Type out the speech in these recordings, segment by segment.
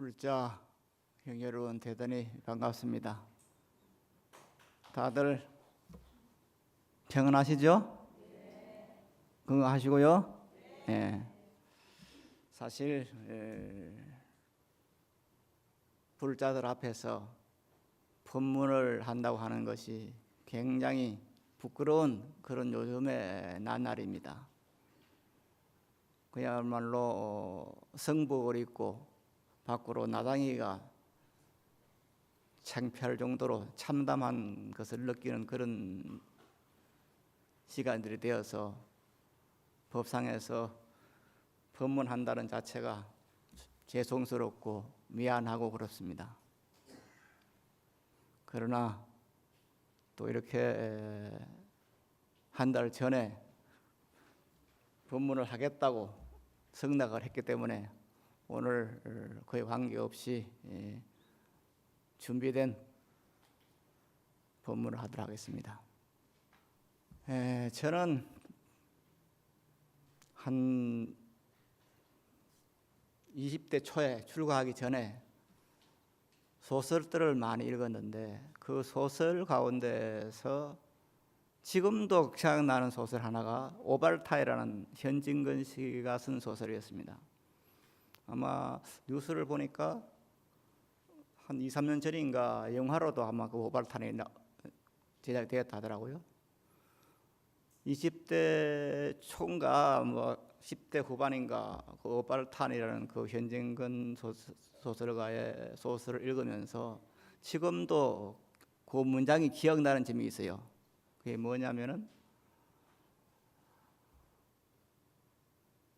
불자 형 여러분 대단히 반갑습니다. 다들 평안하시죠? 건강하시고요? 네. 사실 불자들 앞에서 법문을 한다고 하는 것이 굉장히 부끄러운 그런 요즘의 나날입니다. 그야말로 성복을 입고 밖으로 나다니기가 창피할 정도로 참담한 것을 느끼는 그런 시간들이 되어서 법상에서 법문한다는 자체가 죄송스럽고 미안하고 그렇습니다. 그러나 또 이렇게 한 달 전에 법문을 하겠다고 승낙을 했기 때문에 오늘 거의 관계없이 준비된 법문을 하도록 하겠습니다. 저는 한 20대 초에 출가하기 전에 소설들을 많이 읽었는데 그 소설 가운데서 지금도 생각나는 소설 하나가 오발타이라는 현진건 씨가 쓴 소설이었습니다. 아마 뉴스를 보니까 한 2, 3년 전인가 영화로도 아마 그 오발탄이 제작이 되었다 하더라고요. 20대 초인가 뭐 10대 후반인가 그 오발탄이라는 그 현진건 소설가의 소설을 읽으면서 지금도 그 문장이 기억나는 점이 있어요. 그게 뭐냐면은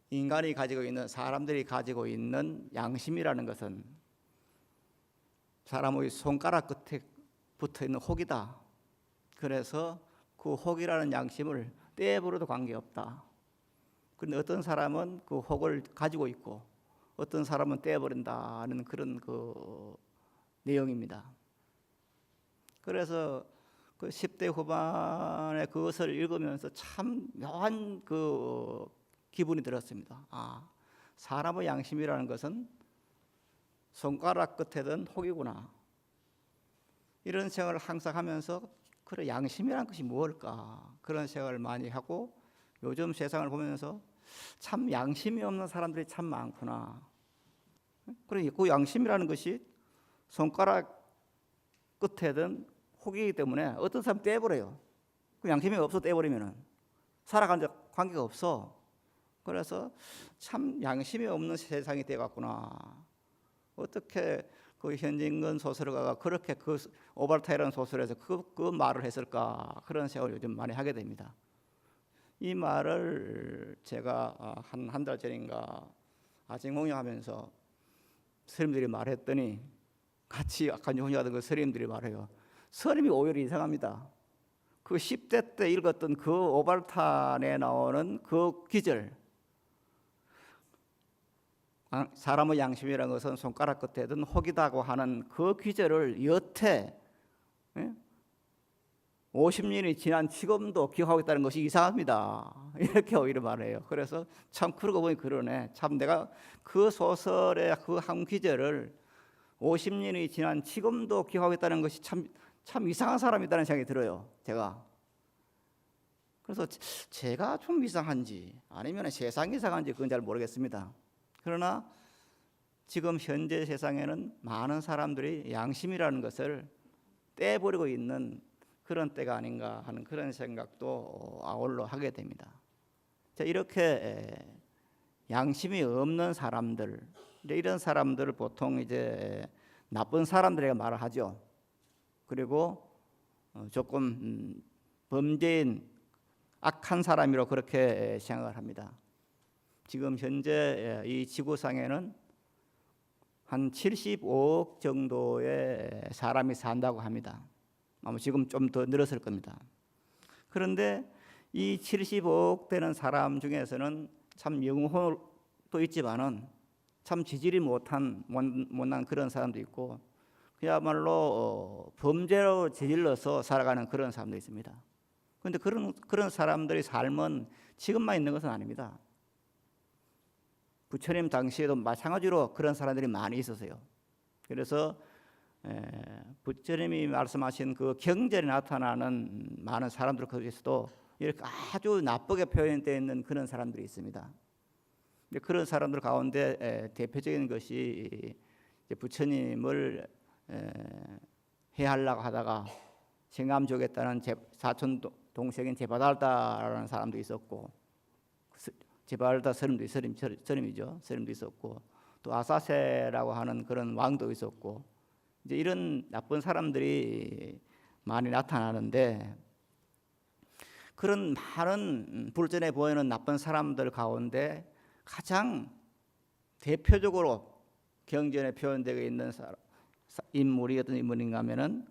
인간이 가지고 있는, 사람들이 가지고 있는 양심이라는 것은 사람의 손가락 끝에 붙어 있는 혹이다. 그래서 그 혹이라는 양심을 떼버려도 관계없다. 그런데 어떤 사람은 그 혹을 가지고 있고 어떤 사람은 떼버린다는 그런 그 내용입니다. 그래서 그 10대 후반에 그것을 읽으면서 참 묘한 그 기분이 들었습니다. 사람의 양심이라는 것은 손가락 끝에든 혹이구나. 이런 생각을 항상 하면서 그래, 양심이란 것이 무엇일까? 그런 생각을 많이 하고 요즘 세상을 보면서 참 양심이 없는 사람들이 참 많구나. 그래, 그 양심이라는 것이 손가락 끝에든 혹이기 때문에 어떤 사람 떼버려요. 그 양심이 없어 떼버리면은 살아간 데 관계가 없어. 그래서 참 양심이 없는 세상이 되어갔구나. 어떻게 그 현진건 소설가가 그렇게 그 오발타이라는 소설에서 그 말을 했을까? 그런 생각을 요즘 많이 하게 됩니다. 이 말을 제가 한 달 전인가 아징홍영하면서 스님들이 말했더니 같이 아칸용하던 그 스님들이 말해요. 스님이 오히려 이상합니다. 그 10대 때 읽었던 그 오발탄에 나오는 그 기절, 사람의 양심이라는 것은 손가락 끝에든 혹이다고 하는 그 기절을 여태 50년이 지난 지금도 기억하고 있다는 것이 이상합니다. 이렇게 오히려 말해요. 그래서 참 그러고 보니 그러네. 참 내가 그 소설의 그 한 기절을 50년이 지난 지금도 기억하고 있다는 것이 참 이상한 사람이라는 생각이 들어요. 제가. 그래서 제가 좀 이상한지 아니면 세상이 이상한지 그건 잘 모르겠습니다. 그러나 지금 현재 세상에는 많은 사람들이 양심이라는 것을 떼버리고 있는 그런 때가 아닌가 하는 그런 생각도 아울러 하게 됩니다. 자, 이렇게 양심이 없는 사람들, 이런 사람들을 보통 이제 나쁜 사람들에게 말을 하죠. 그리고 조금 범죄인 악한 사람이라고 그렇게 생각을 합니다. 지금 현재 이 지구상에는 한 75억 정도의 사람이 산다고 합니다. 아마 지금 좀 더 늘었을 겁니다. 그런데 이 75억 되는 사람 중에서는 참 영혼도 있지만은 참 지질이 못난 그런 사람도 있고 그야말로 범죄로 저질러서 살아가는 그런 사람도 있습니다. 그런데 그런 사람들의 삶은 지금만 있는 것은 아닙니다. 부처님 당시에도 마찬가지로 그런 사람들이 많이 있었어요. 그래서 부처님이 말씀하신 그 경전에 나타나는 많은 사람들 거기서도 이렇게 아주 나쁘게 표현되어 있는 그런 사람들이 있습니다. 그런 사람들 가운데 대표적인 것이 부처님을 해하려고 하다가 정암조겠다는 사촌 동생인 제바달다라는 사람도 있었고, 제바달다 스님이죠. 스님도 있었고, 또 아사세라고 하는 그런 왕도 있었고, 이제 이런 나쁜 사람들이 많이 나타나는데, 그런 많은 불전해 보이는 나쁜 사람들 가운데 가장 대표적으로 경전에 표현되어 있는 인물이 어떤 인물인가 하면은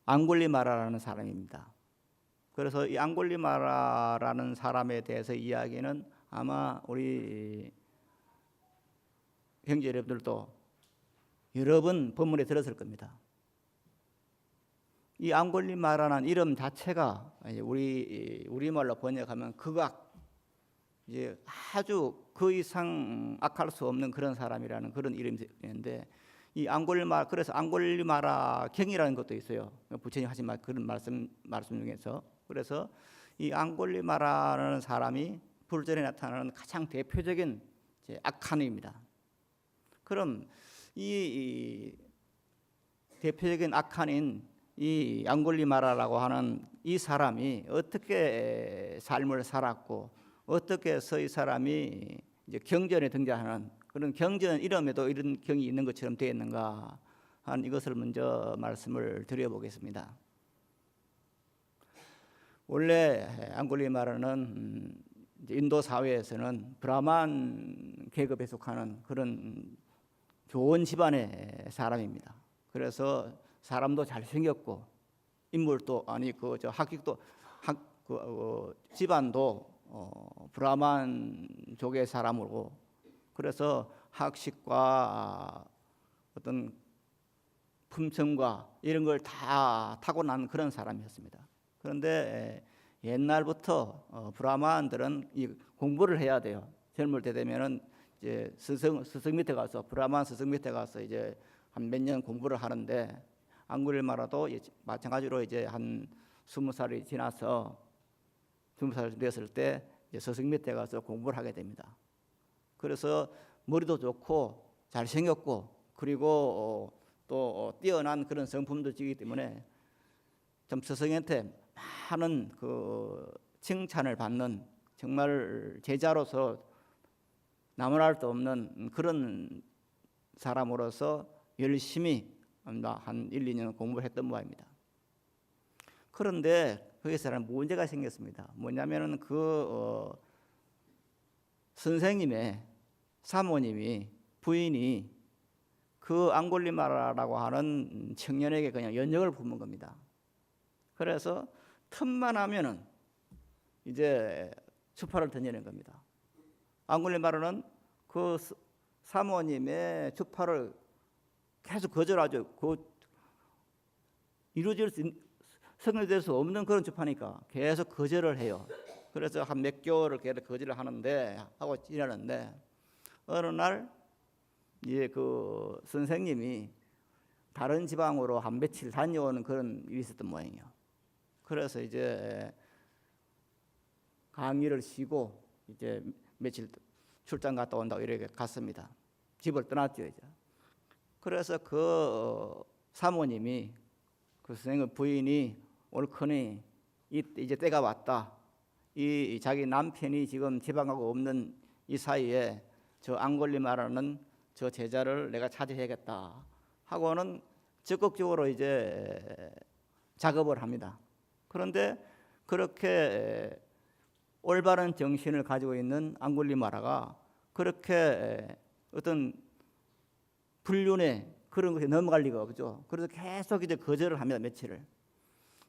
앙굴리마라라는 사람입니다. 그래서 이 앙굴리마라라는 사람에 대해서 이야기는 아마 우리 형제 여러분들도 여러 번 본문에 들었을 겁니다. 이 앙굴리마라는 이름 자체가 우리말로 번역하면 극악, 이제 아주 그 이상 악할 수 없는 그런 사람이라는 그런 이름인데, 이 앙굴리마, 그래서 앙굴리마라 경이라는 것도 있어요. 부처님 하신 그런 말씀 중에서. 그래서 이 앙굴리마라는 사람이 불전에 나타나는 가장 대표적인 악한입니다. 그럼 이 대표적인 악한인 이 앙굴리마라라고 하는 이 사람이 어떻게 삶을 살았고, 어떻게 해서 이 사람이 이제 경전에 등장하는 그런 경전 이름에도 이런 경이 있는 것처럼 되어 있는가 하는 이것을 먼저 말씀을 드려보겠습니다. 원래 앙굴리마라는 인도 사회에서는 브라만 계급에 속하는 그런 좋은 집안의 사람입니다. 그래서 사람도 잘생겼고 인물도 학식도 집안도 브라만족의 사람으로, 그래서 학식과 어떤 품성과 이런 걸 다 타고난 그런 사람이었습니다. 그런데 옛날부터 브라만들은 이 공부를 해야 돼요. 젊을 때 되면은 이제 스승 밑에 가서, 브라만 스승 밑에 가서 이제 한 몇 년 공부를 하는데, 앙굴리마라도 마찬가지로 이제 한 20살이 지나서 20살 됐을 때 이제 스승 밑에 가서 공부를 하게 됩니다. 그래서 머리도 좋고 잘생겼고, 그리고 또 뛰어난 그런 성품도 지기 때문에 좀 스승한테 많은 그 칭찬을 받는, 정말 제자로서 나무랄 데 없는 그런 사람으로서 열심히 한 1, 2년 공부를 했던 모양입니다. 그런데 거기서 문제가 생겼습니다. 뭐냐면은 선생님의 사모님이, 부인이 그 앙굴리마라라고 하는 청년에게 그냥 연역을 품은 겁니다. 그래서 틈만 하면은 이제 추파를 던지는 겁니다. 앙굴리마라는 그 사모님의 추파를 계속 거절하죠. 성립될 수 없는 그런 추파니까 계속 거절을 해요. 그래서 한 몇 개월을 계속 거절을 하고 지내는데, 어느 날 이제 그 선생님이 다른 지방으로 한 며칠 다녀오는 그런 일이 있었던 모양이에요. 그래서 이제 강의를 쉬고 이제 며칠 출장 갔다 온다고 이렇게 갔습니다. 집을 떠났죠, 이제. 그래서 그 사모님이, 그 선생님 부인이 옳거니 이제 때가 왔다. 이 자기 남편이 지금 지방하고 없는 이 사이에 저 앙굴리마라는 저 제자를 내가 찾아야겠다 하고는 적극적으로 이제 작업을 합니다. 그런데 그렇게 올바른 정신을 가지고 있는 앙굴리마라가 그렇게 어떤 불륜에 그런 것에 넘어갈 리가 없죠. 그래서 계속 이제 거절을 합니다, 며칠을.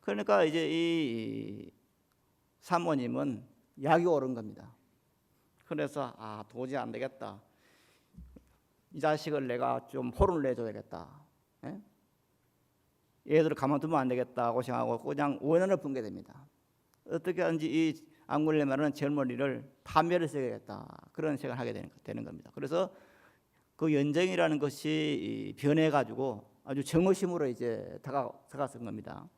그러니까 이제 이 사모님은 약이 오른 겁니다. 그래서 도저히 안 되겠다. 이 자식을 내가 좀 호를 내줘야겠다. 얘들을 가만두면 안 되겠다고 생각하고 그냥 원한을 품게 됩니다. 어떻게 하는지 이 앙굴리마라는 젊은이를 파멸을 시켜야겠다. 그런 생각을 하게 되는 겁니다. 그래서 그 연정이라는 것이 변해가지고 아주 정오심으로 이제 다가선 겁니다.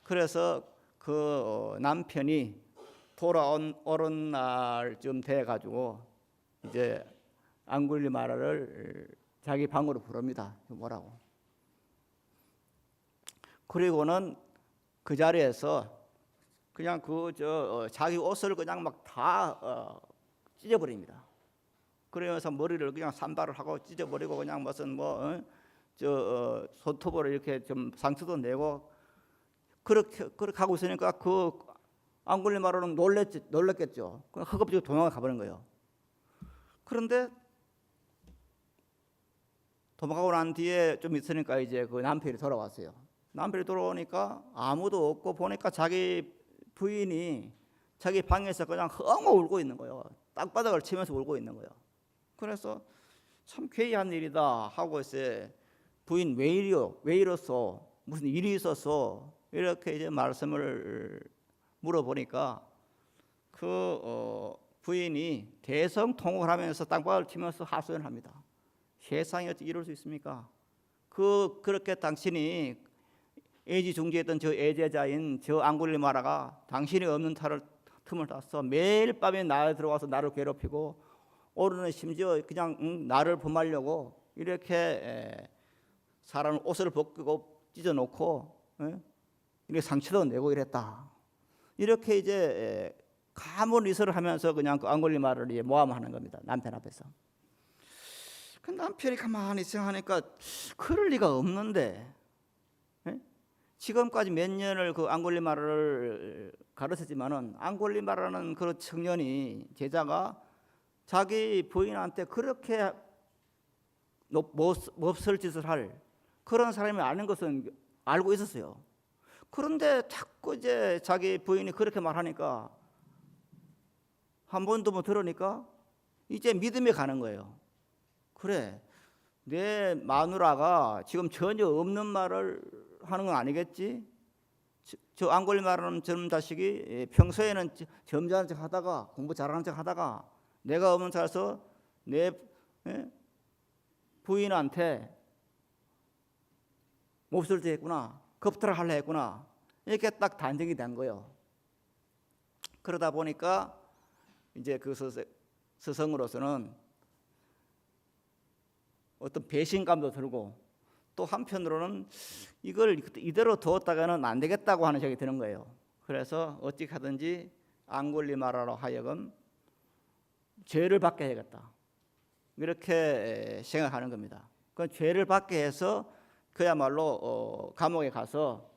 그래서 그 남편이 돌아온 오는 날쯤 돼가지고 이제 앙굴리마라를 자기 방으로 부릅니다. 뭐라고? 그리고는 그 자리에서 그냥 자기 옷을 그냥 막 다 찢어버립니다. 그러면서 머리를 그냥 산발을 하고 찢어버리고 그냥 무슨 손톱으로 이렇게 좀 상처도 내고 그렇게 하고 있으니까 그 앙굴리마라는 놀랬겠죠. 허겁지겁 도망을 가버린 거예요. 그런데 도망가고 난 뒤에 좀 있으니까 이제 그 남편이 돌아왔어요. 남편이 돌아오니까 아무도 없고 보니까 자기 부인이 자기 방에서 그냥 엉엉 울고 있는 거예요. 땅바닥을 치면서 울고 있는 거예요. 그래서 참 괴이한 일이다 하고 있어요. 부인 왜 이랬어? 무슨 일이 있었어? 이렇게 이제 말씀을 물어보니까 그 부인이 대성통곡을 하면서 땅바닥을 치면서 하소연을 합니다. 세상에 어떻게 이럴 수 있습니까? 그렇게 당신이 애지중지했던 저 애제자인 저 앙굴리마라가 당신이 없는 틈을 타서 매일 밤에 나에 들어와서 나를 괴롭히고 오늘은 심지어 그냥 나를 범하려고 이렇게 사람 옷을 벗기고 찢어놓고 이렇게 상처도 내고 이랬다. 이렇게 이제 가문이설을 하면서 그냥 그 앙굴리마라를 모함하는 겁니다. 남편 앞에서. 그 남편이 가만히 생각하니까 그럴 리가 없는데 지금까지 몇 년을 그 앙굴리마라를 가르쳤지만은 앙굴리마라는 그 청년이 제자가 자기 부인한테 그렇게 몹쓸 짓을 할 그런 사람이 아닌 것은 알고 있었어요. 그런데 자꾸 이제 자기 부인이 그렇게 말하니까 한 번 두 번 들으니까 이제 믿음이 가는 거예요. 그래, 내 마누라가 지금 전혀 없는 말을 하는 건 아니겠지? 저 앙굴리마라는 젊은 자식이 평소에는 점잖은 척 하다가 공부 잘하는 척 하다가 내가 없는 살아서 내 부인한테 몹쓸 짓 했구나, 겁탈을 하려 했구나, 이렇게 딱 단정이 된 거예요. 그러다 보니까 이제 그 스승으로서는 어떤 배신감도 들고 또 한편으로는 이걸 이대로 두었다가는 안 되겠다고 하는 생각이 드는 거예요. 그래서 어떻게 하든지 앙굴리마라로 하여금 죄를 받게 해야겠다, 이렇게 생각하는 겁니다. 그 죄를 받게 해서 그야말로 감옥에 가서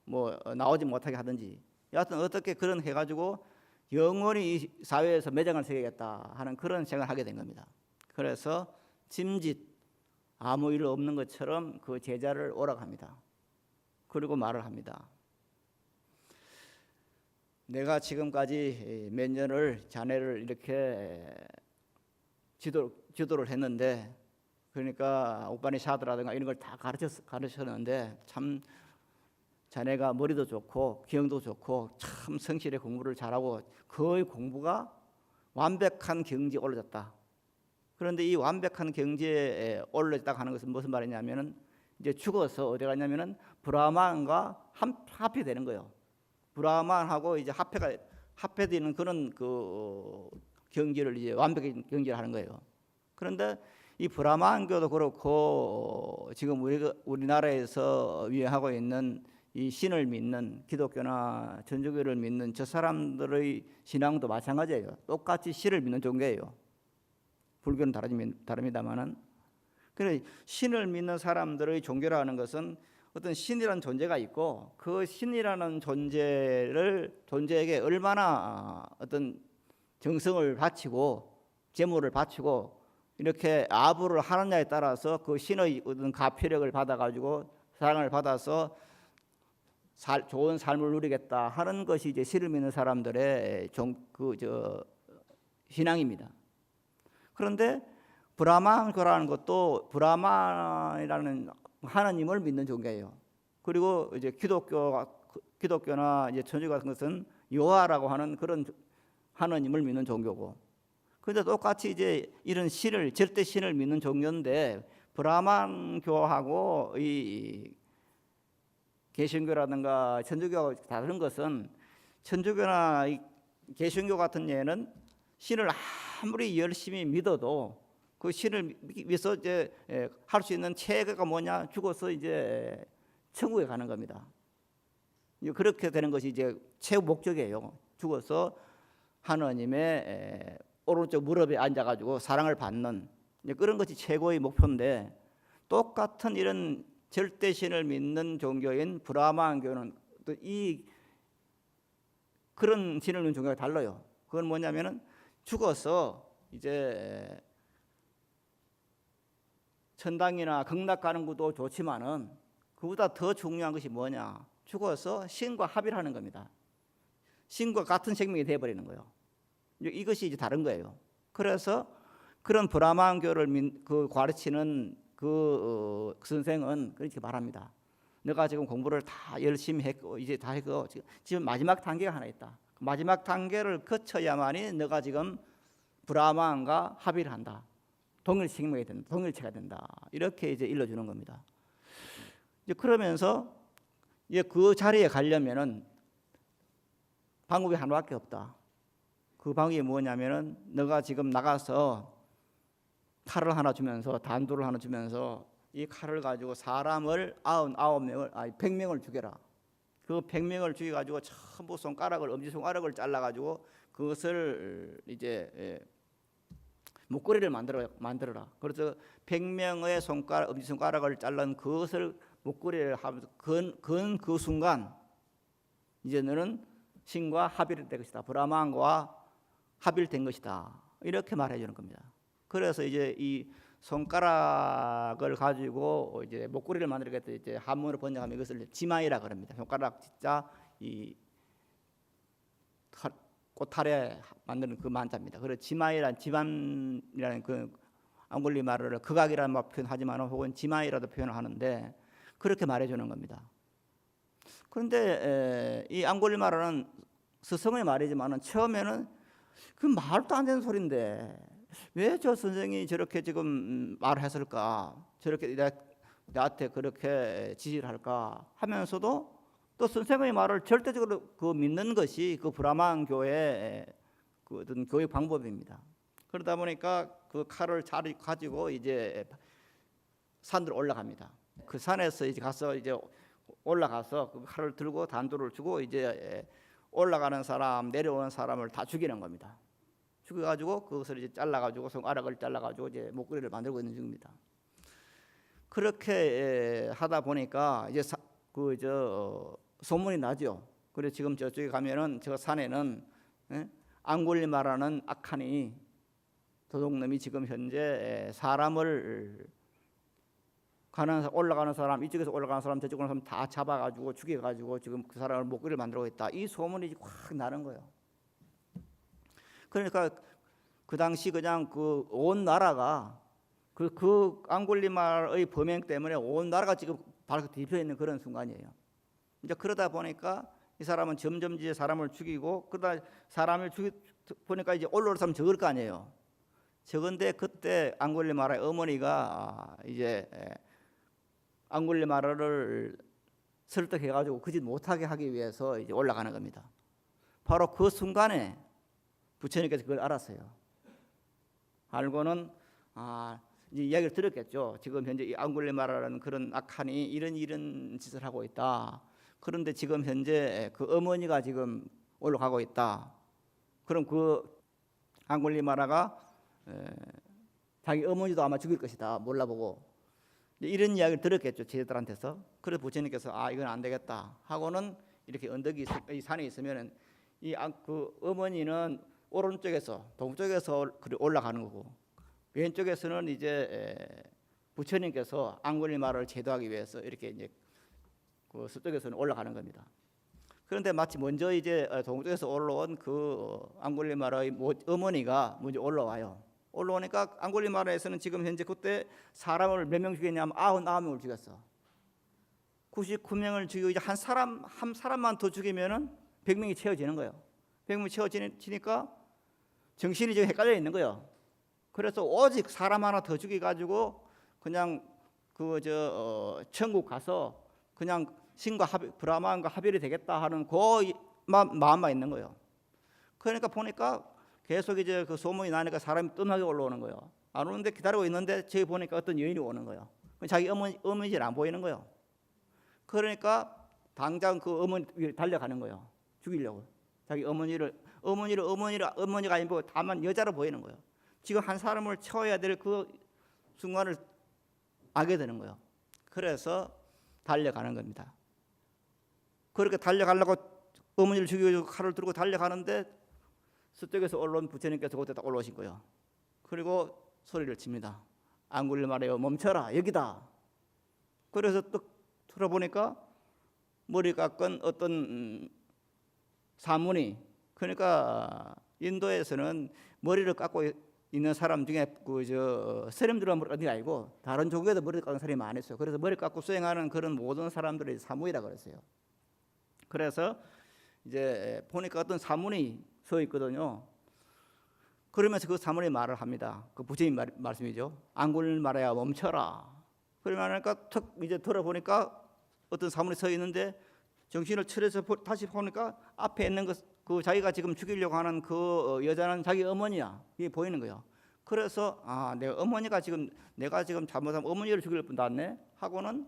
뭐 나오지 못하게 하든지 여하튼 어떻게 그런 해가지고 영원히 이 사회에서 매장을 새기겠다 하는 그런 생각을 하게 된 겁니다. 그래서 짐짓 아무 일 없는 것처럼 그 제자를 오락합니다. 그리고 말을 합니다. 내가 지금까지 몇 년을 자네를 이렇게 지도를 했는데, 그러니까 우파니샤드라든가 이런 걸 다 가르쳤는데 참 자네가 머리도 좋고 기억도 좋고 참 성실히 공부를 잘하고 거의 공부가 완벽한 경지에 올라졌다. 그런데 이 완벽한 경지에 올라졌다고 하는 것은 무슨 말이냐면은 이제 죽어서 어디 가냐면은 브라만과 합이 되는 거예요. 브라만하고 이제 합해되는 그런 그 경지를 이제 완벽한 경지를 하는 거예요. 그런데 이 브라만교도 그렇고 지금 우리나라에서 유행하고 있는 이 신을 믿는 기독교나 천주교를 믿는 저 사람들의 신앙도 마찬가지예요. 똑같이 신을 믿는 종교예요. 불교는 다릅니다만은. 그래 신을 믿는 사람들의 종교라는 것은 어떤 신이라는 존재가 있고 그 신이라는 존재에게 얼마나 어떤 정성을 바치고 재물을 바치고 이렇게 아부를 하느냐에 따라서 그 신의 어떤 가피력을 받아가지고 사랑을 받아서 좋은 삶을 누리겠다 하는 것이 이제 신을 믿는 사람들의 신앙입니다. 그런데 브라만교라는 것도 브라만이라는 하나님을 믿는 종교예요. 그리고 이제 기독교나 이제 천주교 같은 것은 여호와라고 하는 그런 하나님을 믿는 종교고, 그런데 똑같이 이제 이런 신을 절대 신을 믿는 종교인데 브라만교하고 이 개신교라든가 천주교가 다른 것은 천주교나 이 개신교 같은 예는 신을 아무리 열심히 믿어도 그 신을 위해서 이제 할 수 있는 체계가 뭐냐? 죽어서 이제 천국에 가는 겁니다. 그렇게 되는 것이 이제 최후 목적이에요. 죽어서 하나님의 오른쪽 무릎에 앉아가지고 사랑을 받는 그런 것이 최고의 목표인데, 똑같은 이런 절대신을 믿는 종교인 브라만교는 또 이 그런 신을 믿는 종교가 달라요. 그건 뭐냐면은 죽어서 이제 천당이나 극락 가는 것도 좋지만은 그보다 더 중요한 것이 뭐냐? 죽어서 신과 합의를 하는 겁니다. 신과 같은 생명이 되어버리는 거예요. 이것이 이제 다른 거예요. 그래서 그런 브라만교를 가르치는 그 선생은 그렇게 말합니다. 너가 지금 공부를 다 열심히 했고 이제 다 했고 지금 마지막 단계가 하나 있다. 마지막 단계를 거쳐야만이 너가 지금 브라만과 합의를 한다. 동일생명이 된다. 동일체가 된다. 이렇게 이제 일러주는 겁니다. 이제 그러면서 이제 그 자리에 가려면은 방법이 하나밖에 없다. 그 방법이 뭐냐면은 너가 지금 나가서 칼을 하나 주면서 단도를 하나 주면서 이 칼을 가지고 사람을 99명을 100명을 죽여라. 그 100명을 죽여가지고 전부 손가락을 엄지손가락을 잘라가지고 그것을 이제 목걸이를 만들어라. 그래서 100명의 손가락 엄지손가락을 잘른 그것을 목걸이를 하면서 건 그 순간 이제 너는 신과 합의를 된 것이다. 브라만과 합의를 된 것이다. 이렇게 말해 주는 겁니다. 그래서 이제 이 손가락을 가지고 이제 목걸이를 만들겠다. 이제 한문으로 번역하면 이것을 지마이라 그럽니다. 손가락 진짜 이 꽃탈에 만드는 그 만자입니다. 그래서 지만이라는 그 앙골리마르를 극악이라는 표현하지만 혹은 지마이라도 표현을 하는데 그렇게 말해주는 겁니다. 그런데 이 앙골리마르는 스승의 말이지만 처음에는 그 말도 안 되는 소리인데 왜 저 선생이 저렇게 지금 말을 했을까? 저렇게 나한테 그렇게 지시를 할까? 하면서도 또 선생의 말을 절대적으로 그 믿는 것이 그 브라만 교회의 그 어떤 교육 방법입니다. 그러다 보니까 그 칼을 잘 가지고 이제 산으로 올라갑니다. 그 산에서 이제 가서 이제 올라가서 그 칼을 들고 단도를 주고 이제 올라가는 사람 내려오는 사람을 다 죽이는 겁니다. 죽여가지고 그것을 이제 잘라가지고 손가락을 잘라가지고 이제 목걸이를 만들고 있는 중입니다. 그렇게 하다 보니까 이제 소문이 나죠. 그래서 지금 저쪽에 가면은 저 산에는 앙골리마라는 악한이 도둑놈이 지금 현재 사람을 올라가는 사람 이쪽에서 올라가는 사람 저쪽으로 사람 다 잡아가지고 죽여가지고 지금 그 사람을 목걸이를 만들고 있다. 이 소문이 확 나는 거예요. 그러니까 그 당시 그냥 그 온 나라가 그 앙골리마의 범행 때문에 온 나라가 지금 바로 뒤집혀 있는 그런 순간이에요. 이제 그러다 보니까 이 사람은 점점 이제 사람을 죽이고 그러다 사람을 보니까 이제 올라올 사람 적을 거 아니에요. 적은데 그때 앙골리마라의 어머니가 이제 앙골리마라를 설득해가지고 그 짓 못하게 하기 위해서 이제 올라가는 겁니다. 바로 그 순간에 부처님께서 그걸 알았어요. 알고는 이제 이야기를 들었겠죠. 지금 현재 이 앙골리마라는 그런 악한이 이런 짓을 하고 있다. 그런데 지금 현재 그 어머니가 지금 올라가고 있다. 그럼 그 앙골리마라가 자기 어머니도 아마 죽일 것이다. 몰라보고 이런 이야기를 들었겠죠. 제자들한테서. 그래서 부처님께서 이건 안 되겠다 하고는 이렇게 언덕이 이 산에 있으면은 그 어머니는 오른쪽에서 동쪽에서 올라가는 거고 왼쪽에서는 이제 부처님께서 앙골리마라를 제도하기 위해서 이렇게 이제 그 서쪽에서는 올라가는 겁니다. 그런데 마치 먼저 이제 동쪽에서 올라온 그 앙골리마라의 어머니가 먼저 올라와요. 올라오니까 앙골리마라에서는 지금 현재 그때 사람을 몇 명 죽였냐면 99명을 죽였어. 99명을 죽이고 이제 한 사람만 더 죽이면은 100명이 채워지는 거예요. 100명이 채워지니까 정신이 지금 헷갈려 있는 거예요. 그래서 오직 사람 하나 더 죽여가지고 그냥 천국 가서 그냥 신과 브라만과 합일이 되겠다 하는 그 마음만 있는 거예요. 그러니까 보니까 계속 이제 그 소문이 나니까 사람이 뜸하게 올라오는 거예요. 안 오는데 기다리고 있는데 저기 보니까 어떤 여인이 오는 거예요. 자기 어머니를 안 보이는 거예요. 그러니까 당장 그 어머니 달려가는 거예요. 죽이려고. 자기 어머니가 아니고 다만 여자로 보이는 거예요. 지금 한 사람을 채워야 될 그 순간을 알게 되는 거예요. 그래서 달려가는 겁니다. 그렇게 달려가려고 어머니를 죽이고 칼을 들고 달려가는데 서쪽에서 올라온 부처님께서 그때 딱 올라오신 거예요. 그리고 소리를 칩니다. 안굴리마라여 멈춰라, 여기다. 그래서 딱 들어보니까 머리 깎은 어떤 사문이, 그러니까 인도에서는 머리를 깎고 있는 사람 중에 스님들만 머리 깎는 게 아니고 다른 종교에도 머리 깎는 사람이 많았어요. 그래서 머리 깎고 수행하는 그런 모든 사람들이 사무이라 그랬어요. 그래서 이제 보니까 어떤 사문이 서 있거든요. 그러면서 그 사문이 말을 합니다. 그 부처님 말씀이죠. 안굴리마라야 멈춰라. 그러니까 턱 이제 들어보니까 어떤 사문이 서 있는데 정신을 차려서 다시 보니까 앞에 있는 그 자기가 지금 죽이려고 하는 그 여자는 자기 어머니야. 이게 보이는 거예요. 그래서 내가 지금 잘못하면 어머니를 죽일 뿐 낫네 하고는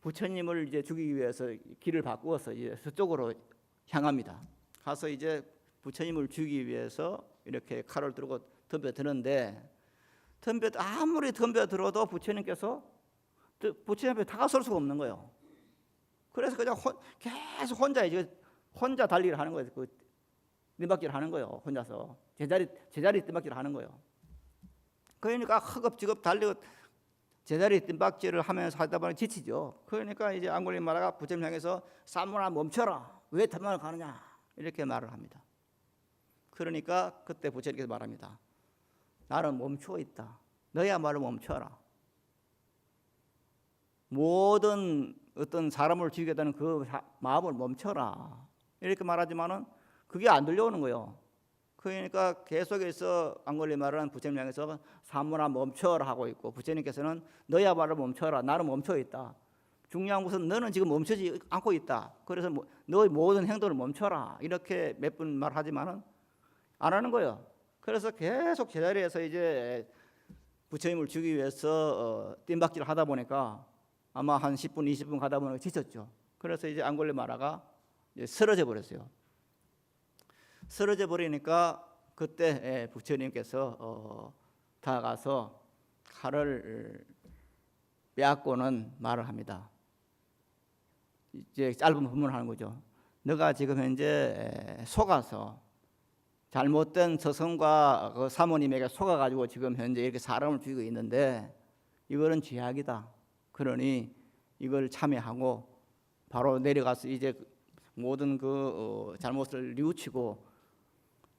부처님을 이제 죽이기 위해서 길을 바꾸어서 이제 서쪽으로 향합니다. 가서 이제 부처님을 죽이기 위해서 이렇게 칼을 들고 덤벼드는데 아무리 덤벼들어도 부처님께서 부처님 앞에 다가설 수가 없는 거예요. 그래서 그냥 계속 혼자 달리기를 하는 거예요. 그 뒷바퀴를 하는 거예요. 혼자서 제자리 뒷바퀴를 하는 거예요. 그러니까 허겁지겁 달리고 제자리 뒷바퀴를 하면서 하다 보니 지치죠. 그러니까 이제 안굴리마라가 부처님 향해서 사문아 멈춰라. 왜 탐망을 가느냐 이렇게 말을 합니다. 그러니까 그때 부처님께서 말합니다. 나는 멈추어 있다. 너야말로 멈춰라. 모든 어떤 사람을 죽이겠다는 그 마음을 멈춰라. 이렇게 말하지만은 그게 안 들려오는 거예요. 그러니까 계속해서 안굴리마라는 부처님 향해서 사문아 멈춰라 하고 있고 부처님께서는 너야말로 멈춰라. 나는 멈춰 있다. 중요한 것은 너는 지금 멈추지 않고 있다. 그래서 너의 모든 행동을 멈춰라. 이렇게 몇 번 말하지만은 안 하는 거예요. 그래서 계속 제자리에서 이제 부처님을 죽이기 위해서 뜀박질을 하다 보니까 아마 한 10분, 20분 가다 보니까 지쳤죠. 그래서 이제 안굴리마라가 쓰러져 버렸어요. 쓰러져 버리니까 그때 부처님께서 다가가서 칼을 빼앗고는 말을 합니다. 이제 짧은 본문을 하는 거죠. 너가 지금 현재 속아서 잘못된 서성과 그 사모님에게 속아가지고 지금 현재 이렇게 사람을 죽이고 있는데 이거는 죄악이다. 그러니 이걸 참회하고 바로 내려가서 이제 모든 그 잘못을 뉘우치고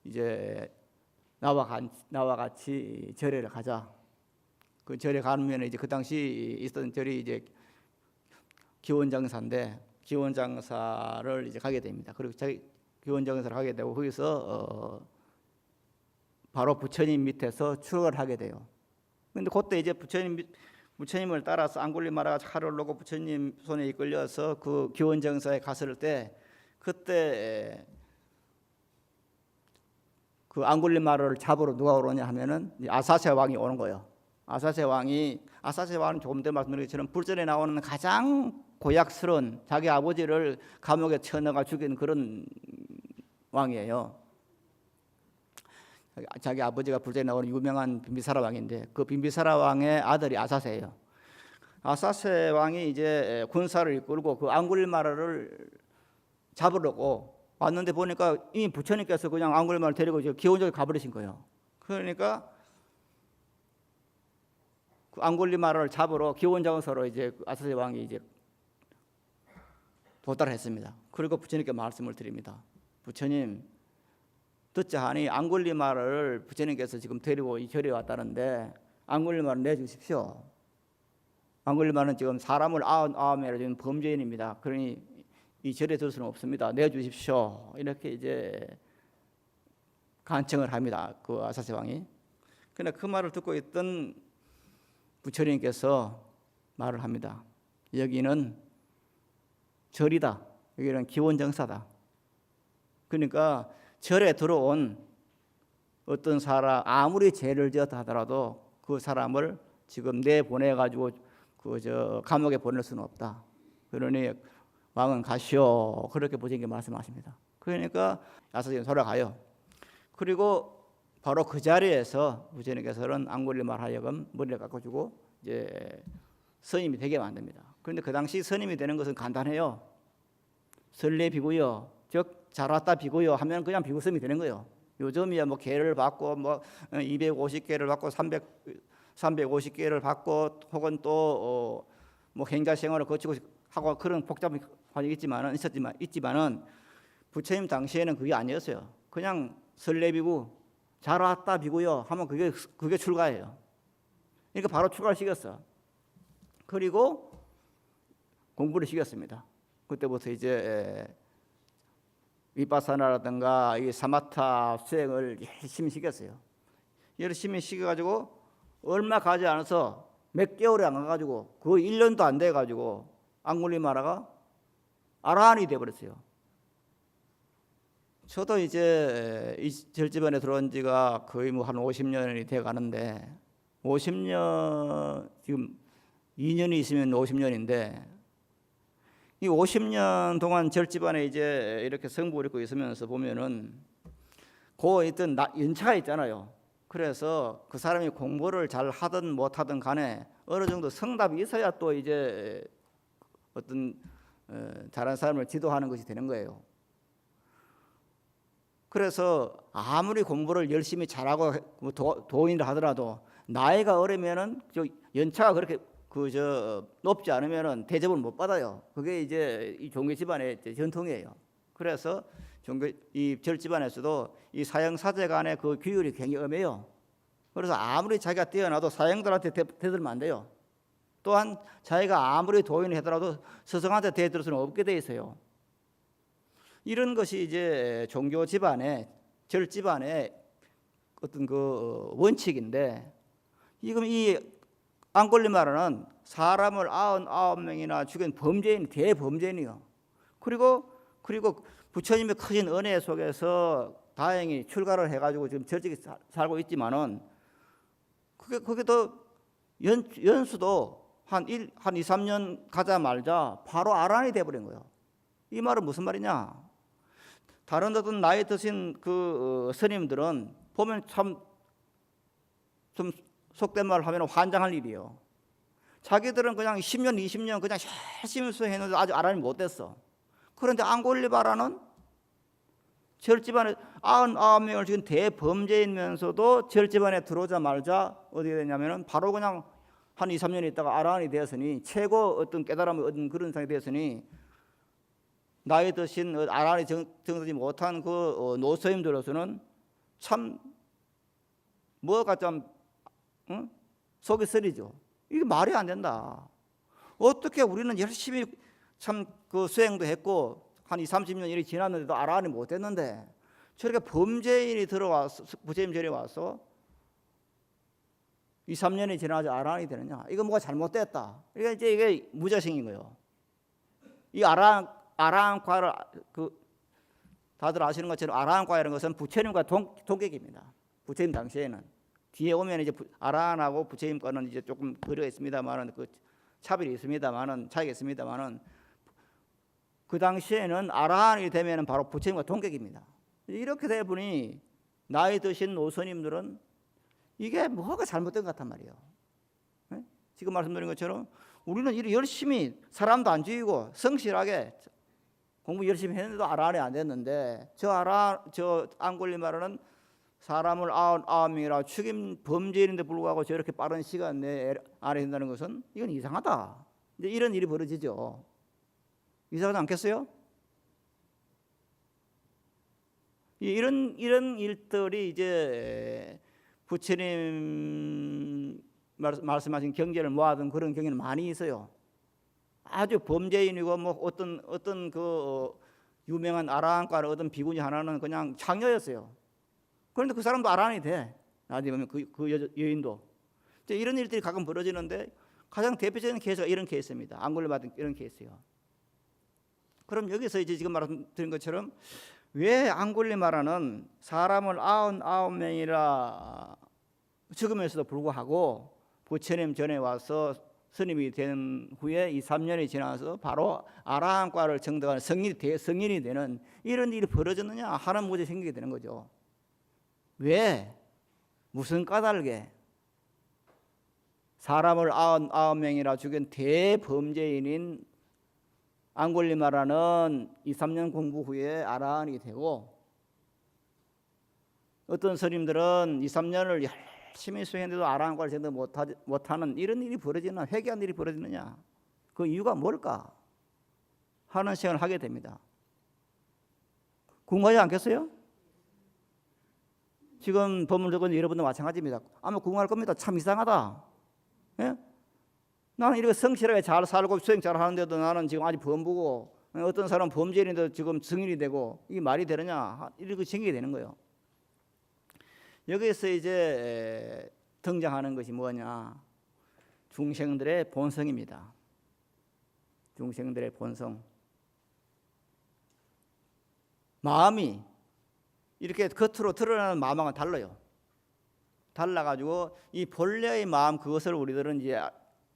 이제 나와 같이 절에를 가자. 그 절에 가면 이제 그 당시 있었던 절이 이제 기원장사인데 기원장사를 이제 가게 됩니다. 그리고 자기 기원장사를 하게 되고 거기서 바로 부처님 밑에서 추락을 하게 돼요. 그런데 그때 이제 부처님을 따라서 안굴리마라가 칼을 놓고 부처님 손에 이끌려서 그 기원정사에 갔을 때 그때 그 안굴리마라를 잡으러 누가 오느냐 하면은 아사세 왕이 오는 거예요. 아사세 왕은 조금 전에 말씀드린 것처럼 불전에 나오는 가장 고약스러운 자기 아버지를 감옥에 쳐넣어 죽인 그런 왕이에요. 자기 아버지가 불전에 나오는 유명한 빈비사라 왕인데 그 빈비사라 왕의 아들이 아사세예요. 아사세 왕이 이제 군사를 이끌고 그 안굴리마라를 잡으려고 왔는데 보니까 이미 부처님께서 그냥 안굴리마라를 데리고 이제 기원적으로 가버리신 거예요. 그러니까 그 안굴리마라를 잡으러 기원장서로 이제 아사세 왕이 이제 도달했습니다. 그리고 부처님께 말씀을 드립니다. 부처님, 듣자 하니 안굴리마라를 부처님께서 지금 데리고 이 절에 왔다는데 안굴리마라를 내주십시오. 안굴리마라는 지금 사람을 아함에 지금 범죄인입니다. 그러니 이 절에 들 수는 없습니다. 내주십시오. 이렇게 이제 간청을 합니다. 그 아사세 왕이. 그러나 그 말을 듣고 있던 부처님께서 말을 합니다. 여기는 절이다. 여기는 기원정사다. 그러니까 절에 들어온 어떤 사람 아무리 죄를 지었다 하더라도 그 사람을 지금 내보내가지고 감옥에 보낼 수는 없다. 그러니 왕은 가시오. 그렇게 부처님께 말씀하십니다. 그러니까 아사세는 돌아가요. 그리고 바로 그 자리에서 부처님께서는 앙골리마를 하여금 머리를 깎아주고 이제 스님이 되게 만듭니다. 그런데 그 당시 스님이 되는 것은 간단해요. 설례 비구요, 즉 잘 왔다 비구요 하면 그냥 비구 스님이 되는 거예요. 요즘이야 뭐 개를 받고 뭐 250개를 받고 350개를 받고 혹은 또 뭐 행자 생활을 거치고 하고 그런 복잡한 과정이 있지만은 부처님 당시에는 그게 아니었어요. 그냥 설례 비구, 잘 왔다 비구요 하면 그게 출가예요. 그러니까 바로 출가를 시켰어. 그리고 공부를 시켰습니다. 그때부터 이제 위파사나라든가 이 사마타 수행을 열심히 시켰어요. 열심히 시켜가지고 얼마 가지 않아서 몇 개월이 안 가가지고 그 1년도 안 돼가지고 앙굴리마라가 아라한이 돼버렸어요. 저도 이제 이 절집안에 들어온 지가 거의 뭐 한 50년이 돼 가는데 50년 지금 2년이 있으면 50년인데 이 50년 동안 절집안에 이제 이렇게 성부를 입고 있으면서 보면은 그 있던 연차가 있잖아요. 그래서 그 사람이 공부를 잘 하든 못하든 간에 어느 정도 성답이 있어야 또 이제 어떤 잘하는 사람을 지도하는 것이 되는 거예요. 그래서 아무리 공부를 열심히 잘하고 도인을 하더라도 나이가 어리면은 연차가 그렇게 높지 않으면은 대접을 못 받아요. 그게 이제 이 종교 집안의 전통이에요. 그래서 이 절 집안에서도 이 사형 사제 간의 그 규율이 굉장히 엄해요. 그래서 아무리 자기가 뛰어나도 사형들한테 대들면 안 돼요. 또한 자기가 아무리 도인을 하더라도 스승한테 대들 수는 없게 돼 있어요. 이런 것이 이제 종교 집안의 절 집안의 어떤 그 원칙인데 지금 이 앙골리마라는 사람을 99명이나 죽인 범죄인 대범죄인이요. 그리고 부처님의 크신 은혜 속에서 다행히 출가를 해가지고 지금 절직히 살고 있지만은 그게 더 연수도 한 2, 3년 가자마자 바로 아란이 돼버린 거예요. 이 말은 무슨 말이냐? 다른 어떤 나이 드신 그 스님들은 보면 참 좀 속된 말을 하면 환장할 일이에요. 자기들은 그냥 10년, 20년 그냥 열심히 수행했는데 아직 아란이 못 됐어. 그런데 앙골리마라는 절집안에 99명을 지금 대범죄이면서도 절집안에 들어오자마자 어떻게 되냐면은 바로 그냥 한 2, 3년 있다가 아란이 되었으니 최고 어떤 깨달음을 얻은 그런 상황이 되었으니 나이 드신 아란이 정되지 못한 그 노스님들로서는 참 뭐가 좀 속이 쓰리죠. 이게 말이 안 된다. 어떻게 우리는 열심히 참 그 수행도 했고 한 20, 30년 일이 지났는데도 아란이 못 됐는데 저렇게 범죄인이 들어와서 부처님 절에 와서 2, 3년이 지나지 아란이 되느냐? 이거 뭐가 잘못됐다. 이게 무자성인 거예요. 이 아란과를 다들 아시는 것처럼 아란과라는 것은 부처님과 동격입니다. 부처님 당시에는 뒤에 오면 이제 아란하고 부처님과는 이제 조금 거리가 있습니다만은 그 차별이 있습니다만은 차이가 있습니다만은 그 당시에는 아란이 되면은 바로 부처님과 동격입니다. 이렇게 돼 보니 나이 드신 노스님들은 이게 뭐가 잘못된 것 같단 말이에요. 네? 지금 말씀드린 것처럼 우리는 이렇게 열심히 사람도 안 죽이고 성실하게 공부 열심히 했는데도 아란이 안 됐는데 저 앙골리마라는 사람을 99명이라 죽인 범죄인인데 불구하고 저렇게 빠른 시간 내에 안에 된다는 것은 이건 이상하다. 이제 이런 일이 벌어지죠. 이상하지 않겠어요? 이런 일들이 이제 부처님 말씀하신 경제를 모아둔 그런 경계는 많이 있어요. 아주 범죄인이고 뭐 어떤 그 유명한 아라한과를 얻은 비구니 하나는 그냥 창녀였어요. 그런데 그 사람도 아란이 돼. 나중에 보면 그 여인도. 이런 일들이 가끔 벌어지는데 가장 대표적인 케이스가 이런 케이스입니다. 안 걸려받은 이런 케이스요. 그럼 여기서 이제 지금 말씀드린 것처럼 왜 앙골리마라는 사람을 99명이라 죽으면서도 불구하고 부처님 전에 와서 스님이 된 후에 2, 3년이 지나서 바로 아라한과를 정득하는 성인이 되는 이런 일이 벌어졌느냐 하는 문제 생기게 되는 거죠. 왜? 무슨 까닭에? 사람을 99명이나 죽인 대범죄인인 앙골리마라는 2, 3년 공부 후에 아라한이 되고 어떤 스님들은 2, 3년을 열심히 수행해도 아라한과를 제대로 못하는 이런 일이 벌어지나 회개한 일이 벌어지느냐 그 이유가 뭘까 하는 생각을 하게 됩니다. 궁금하지 않겠어요? 지금 법문 적은 여러분도 마찬가지입니다. 아마 궁금할 겁니다. 참 이상하다. 예? 나는 이렇게 성실하게 잘 살고 수행 잘 하는데도 나는 지금 아직 범부고 어떤 사람은 범죄인인데도 지금 증인이 되고 이게 말이 되느냐 이렇게 생기게 되는 거예요. 여기서 이제 등장하는 것이 뭐냐? 중생들의 본성입니다. 중생들의 본성. 마음이 이렇게 겉으로 드러나는 마음과는 달라요. 달라가지고 이 본래의 마음 그것을 우리들은 이제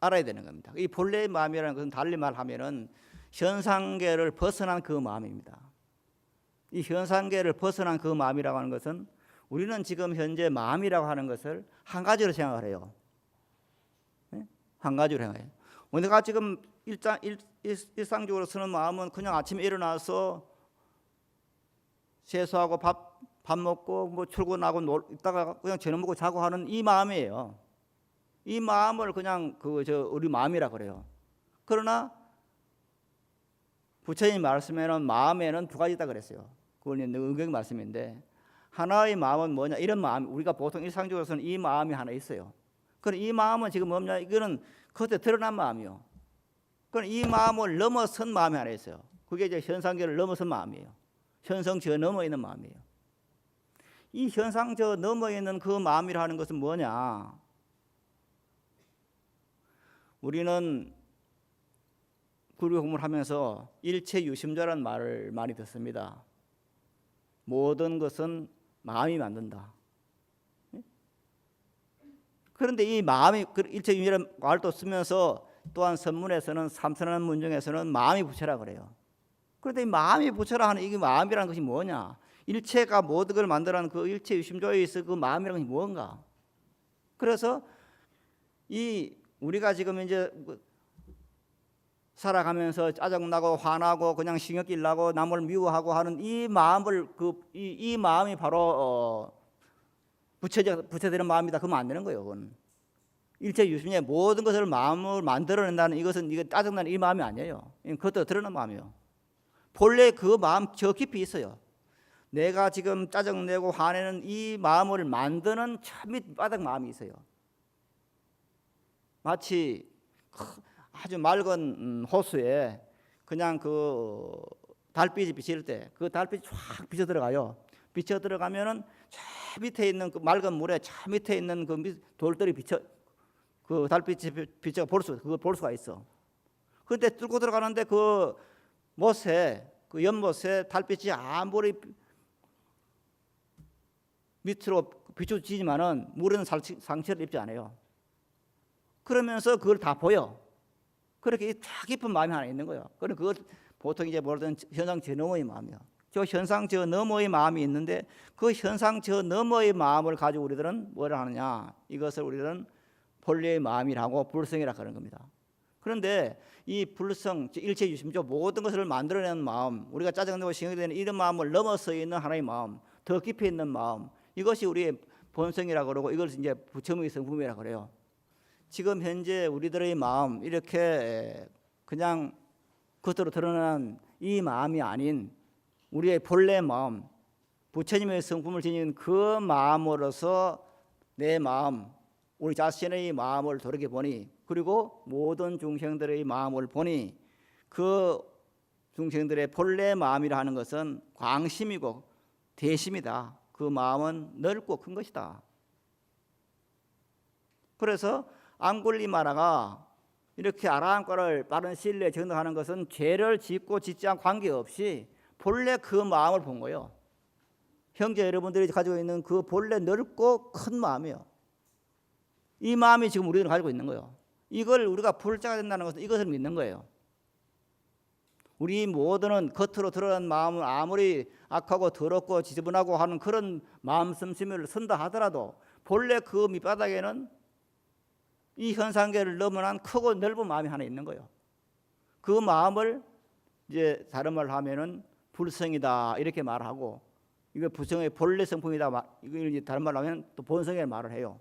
알아야 되는 겁니다. 이 본래의 마음이라는 것은 달리 말하면은 현상계를 벗어난 그 마음입니다. 이 현상계를 벗어난 그 마음이라고 하는 것은 우리는 지금 현재 마음이라고 하는 것을 한 가지로 생각을 해요. 네? 한 가지로 생각해요. 우리가 지금 일상적으로 쓰는 마음은 그냥 아침에 일어나서 세수하고 밥 먹고 뭐 출근하고 있다가 그냥 저녁 먹고 자고 하는 이 마음이에요. 이 마음을 그냥 우리 마음이라 그래요. 그러나 부처님 말씀에는 마음에는 두 가지 있다 그랬어요. 그건 은경 말씀인데 하나의 마음은 뭐냐? 이런 마음 우리가 보통 일상적으로서는 이 마음이 하나 있어요. 그럼 이 마음은 지금 뭐냐? 이거는 겉에 드러난 마음이요. 그럼 이 마음을 넘어선 마음이 하나 있어요. 그게 이제 현상계를 넘어선 마음이에요. 현상 저 넘어 있는 마음이에요. 이 현상 저 넘어 있는 그 마음이라는 것은 뭐냐? 우리는 구류 공부를 하면서 일체유심조라는 말을 많이 듣습니다. 모든 것은 마음이 만든다. 그런데 이 마음이 일체유심이라는 말도 쓰면서 또한 선문에서는 삼선한 문중에서는 마음이 부처라 그래요. 그런데 이 마음이 부처라 하는 이 마음이라는 것이 뭐냐? 일체가 모든 걸 만들어낸 그 일체유심조에 있어 그 마음이라는 것이 뭔가? 그래서 이 우리가 지금 이제 살아가면서 짜증나고 화나고 그냥 신경질 나고 남을 미워하고 하는 이 마음을 이 마음이 바로 부처되는 마음이다. 그러면 안 되는 거예요. 그건 일체유심의 모든 것을 마음을 만들어낸다는 이것은 이거 짜증나는 이 마음이 아니에요. 그것도 드러난 마음이에요. 본래 그 마음 저 깊이 있어요. 내가 지금 짜증내고 화내는 이 마음을 만드는 저 밑바닥 마음이 있어요. 마치 아주 맑은 호수에 그냥 그 달빛이 비칠 때 그 달빛이 쫙 비쳐 들어가요. 비쳐 들어가면은 저 밑에 있는 그 맑은 물에 저 밑에 있는 그 돌들이 그 달빛이 비쳐 그걸 볼 수가 있어. 그런데 뚫고 들어가는데 그 못에 그 연못에 달빛이 아무리 밑으로 비춰지지만은 물에는 상처를 입지 않아요. 그러면서 그걸 다 보여. 그렇게 다 깊은 마음이 하나 있는 거예요. 그럼 그걸 보통 이제 뭐라든 현상 저 너머의 마음이요. 저 현상 저 너머의 마음이 있는데 그 현상 저 너머의 마음을 가지고 우리들은 뭐라 하느냐? 이것을 우리들은 본래의 마음이라고 불성이라고 하는 겁니다. 그런데 이 불성, 일체유심조 모든 것을 만들어내는 마음, 우리가 짜증내고 신경되는 이런 마음을 넘어서 있는 하나의 마음, 더 깊이 있는 마음, 이것이 우리의 본성이라고 그러고 이걸 이제 부처의 성품이라고 그래요. 지금 현재 우리들의 마음 이렇게 그냥 겉으로 드러난 이 마음이 아닌 우리의 본래 마음, 부처님의 성품을 지닌 그 마음으로서 내 마음, 우리 자신의 마음을 돌이켜보니 그리고 모든 중생들의 마음을 보니 그 중생들의 본래 마음이라 하는 것은 광심이고 대심이다. 그 마음은 넓고 큰 것이다. 그래서 앙굴리마라가 이렇게 아라함과를 빠른 시일 내에 전도하는 것은 죄를 짓고 짓지 않고 관계없이 본래 그 마음을 본 거예요. 형제 여러분들이 가지고 있는 그 본래 넓고 큰 마음이에요. 이 마음이 지금 우리들은 가지고 있는 거예요. 이걸 우리가 불자가 된다는 것은 이것을 믿는 거예요. 우리 모두는 겉으로 드러난 마음은 아무리 악하고 더럽고 지저분하고 하는 그런 마음 씀씀이를 쓴다 하더라도 본래 그 밑바닥에는 이 현상계를 넘어난 크고 넓은 마음이 하나 있는 거예요. 그 마음을 이제 다른 말로 하면은 불성이다 이렇게 말하고, 이거 부성의 본래 성품이다 이걸 이제 다른 말로 하면 또 본성의 말을 해요.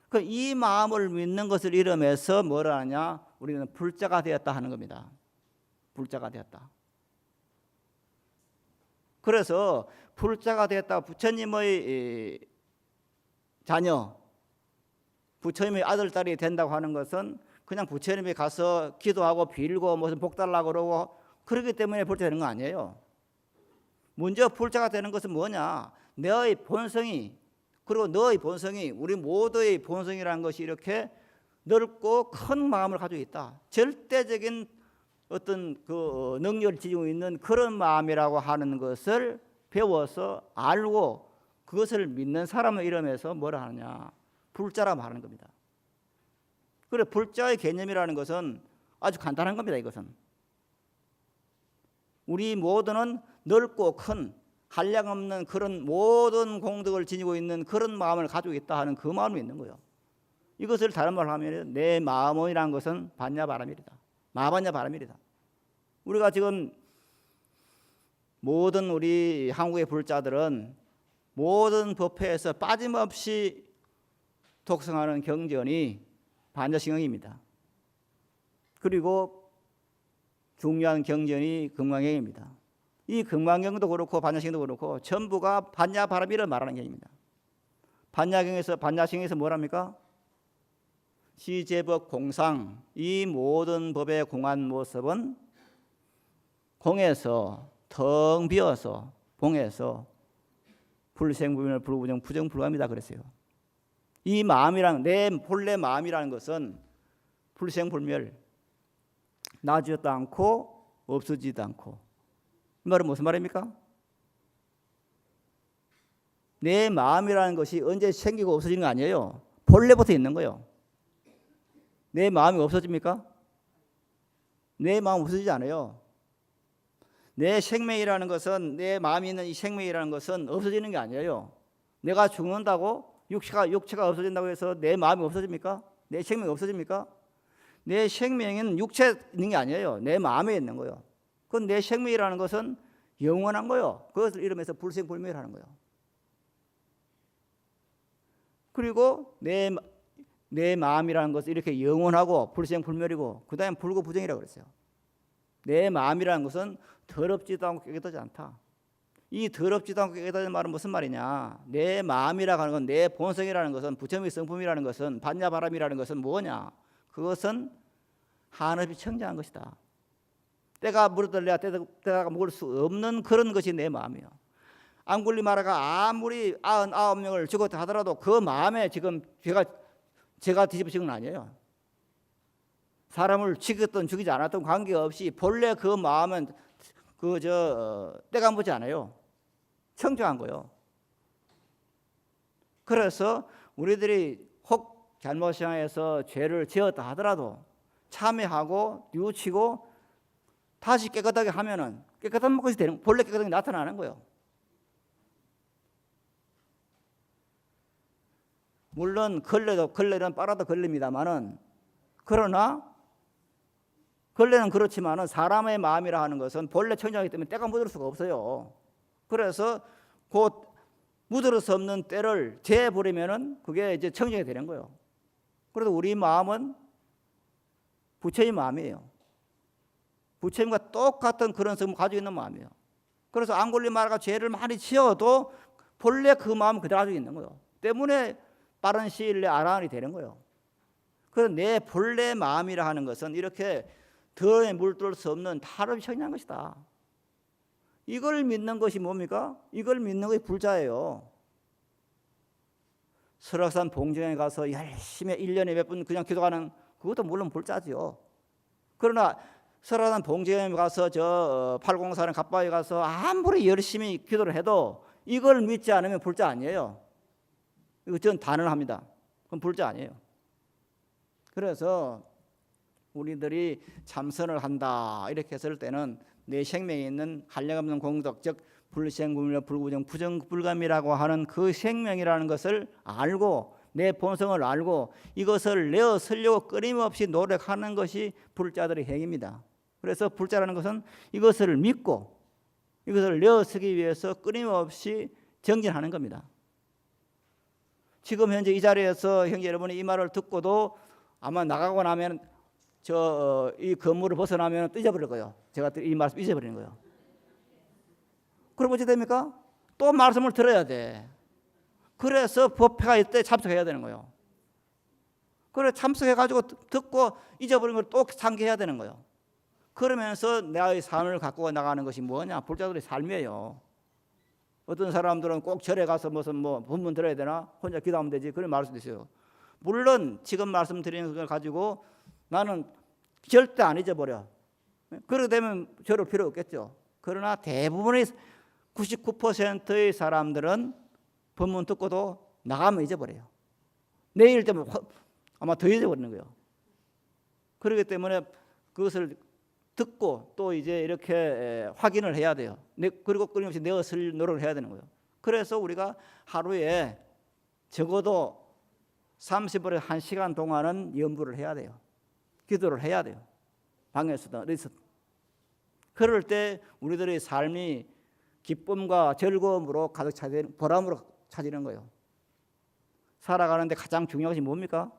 그 이 마음을 믿는 것을 이름해서 뭐라 하냐, 우리는 불자가 되었다 하는 겁니다. 불자가 되었다. 그래서 불자가 되었다, 부처님의 자녀, 부처님의 아들 딸이 된다고 하는 것은 그냥 부처님이 가서 기도하고 빌고 무슨 복 달라고 그러고 그러기 때문에 불자가 되는 거 아니에요. 먼저 불자가 되는 것은 뭐냐, 너의 본성이, 그리고 너의 본성이, 우리 모두의 본성이라는 것이 이렇게 넓고 큰 마음을 가지고 있다. 절대적인 어떤 그 능력을 지니고 있는 그런 마음이라고 하는 것을 배워서 알고 그것을 믿는 사람을 이름해서 뭐라 하느냐, 불자라 말하는 겁니다. 그래, 불자의 개념이라는 것은 아주 간단한 겁니다. 이것은 우리 모두는 넓고 큰 한량없는 그런 모든 공덕을 지니고 있는 그런 마음을 가지고 있다 하는 그 마음이 있는 거예요. 이것을 다른 말로 하면 내 마음이라는 것은 반야바람이다. 마반야바람이다. 우리가 지금 모든 우리 한국의 불자들은 모든 법회에서 빠짐없이 독성하는 경전이 반야신경입니다. 그리고 중요한 경전이 금강경입니다. 이 금강경도 그렇고 반야신경도 그렇고 전부가 반야바람이를 말하는 경입니다. 반야신경에서 뭐랍니까? 시제법 공상, 이 모든 법의 공한 모습은 공에서 텅 비어서 봉에서 불생불멸 불구부정 부정불가합니다 그랬어요. 이 마음이란, 내 본래 마음이라는 것은 불생불멸, 나지지도 않고 없어지지도 않고. 이 말은 무슨 말입니까? 내 마음이라는 것이 언제 생기고 없어지는 거 아니에요. 본래부터 있는 거예요. 내 마음이 없어집니까? 내 마음 없어지지 않아요. 내 생명이라는 것은, 내 마음이 있는 이 생명이라는 것은 없어지는 게 아니에요. 내가 죽는다고 육체가 없어진다고 해서 내 마음이 없어집니까? 내 생명이 없어집니까? 내 생명은 육체에 있는 게 아니에요. 내 마음에 있는 거예요. 그건 내 생명이라는 것은 영원한 거예요. 그것을 이름해서 불생불멸하는 거예요. 그리고 내 마음이라는 것은 이렇게 영원하고 불생불멸이고 그 다음에 불구부정이라고 그랬어요. 내 마음이라는 것은 더럽지도 않고 깨끗하지 않다. 이 더럽지도 않고 깨끗하다는 말은 무슨 말이냐, 내 마음이라고 하는 건, 내 본성이라는 것은, 부처님의 성품이라는 것은, 반야바람이라는 것은 뭐냐, 그것은 한없이 청정한 것이다. 때가 물어들려야 때가 먹을 수 없는 그런 것이 내 마음이에요. 앙굴리마라가 아무리 99명을 죽었다 하더라도 그 마음에 지금 제가 뒤집어진 건 아니에요. 사람을 죽였든 죽이지 않았든 관계없이 본래 그 마음은 때가 묻지 않아요. 청정한 거예요. 그래서 우리들이 혹 잘못 행해서 죄를 지었다 하더라도 참회하고 뉘우치고 다시 깨끗하게 하면은 깨끗한 것이 되는, 본래 깨끗한 게 나타나는 거예요. 물론 걸레는 빨아도 걸립니다만은, 그러나 걸레는 그렇지만은 사람의 마음이라 하는 것은 본래 청정하기 때문에 때가 묻을 수가 없어요. 그래서 곧 묻을 수 없는 때를 재버리면은 그게 이제 청정이 되는 거예요. 그래도 우리 마음은 부처님 마음이에요. 부처님과 똑같은 그런 성품을 가지고 있는 마음이에요. 그래서 앙굴리마라가 죄를 많이 지어도 본래 그 마음은 그대로 가지고 있는 거예요. 때문에 빠른 시일 내에 아라한이 되는 거예요. 그래서 내 본래 마음이라 하는 것은 이렇게 덜에 물들 수 없는 탈없이 청량한 것이다. 이걸 믿는 것이 뭡니까? 이걸 믿는 것이 불자예요. 설악산 봉정에 가서 열심히 1년에 몇 분 그냥 기도하는 그것도 물론 불자지요. 그러나 설악산 봉정에 가서 저 팔공사는 갑바에 가서 아무리 열심히 기도를 해도 이걸 믿지 않으면 불자 아니에요. 이거 전 단언합니다. 그건 불자 아니에요. 그래서 우리들이 참선을 한다 이렇게 했을 때는 내 생명에 있는 한량없는 공덕, 즉 불생불멸 불구정 부정불감이라고 하는 그 생명이라는 것을 알고 내 본성을 알고 이것을 내어 쓰려고 끊임없이 노력하는 것이 불자들의 행위입니다. 그래서 불자라는 것은 이것을 믿고 이것을 내어 쓰기 위해서 끊임없이 정진하는 겁니다. 지금 현재 이 자리에서 형제 여러분이 이 말을 듣고도 아마 나가고 나면 이 건물을 벗어나면 잊어버릴 거예요. 제가 이 말씀 잊어버리는 거예요. 그럼 어찌 됩니까? 또 말씀을 들어야 돼. 그래서 법회가 이때 참석해야 되는 거예요. 그래 참석해가지고 듣고 잊어버린 걸 또 상기해야 되는 거예요. 그러면서 나의 삶을 갖고 나가는 것이 뭐냐? 불자들의 삶이에요. 어떤 사람들은 꼭 절에 가서 무슨 본문 들어야 되나? 혼자 기도하면 되지. 그런 말할 수도 있어요. 물론 지금 말씀드리는 걸 가지고 나는 절대 안 잊어버려. 그렇게 되면 저럴 필요 없겠죠. 그러나 대부분의 99%의 사람들은 본문 듣고도 나가면 잊어버려요. 내일 되면 아마 더 잊어버리는 거예요. 그렇기 때문에 그것을 듣고 또 이제 이렇게 확인을 해야 돼요. 그리고 끊임없이 내어 쓸 노력을 해야 되는 거예요. 그래서 우리가 하루에 적어도 30분에 1시간 동안은 염불을 해야 돼요. 기도를 해야 돼요. 방에서든 어디서든. 그럴 때 우리들의 삶이 기쁨과 즐거움으로 가득 차지는 보람으로 차지는 거예요. 살아가는데 가장 중요한 것이 뭡니까?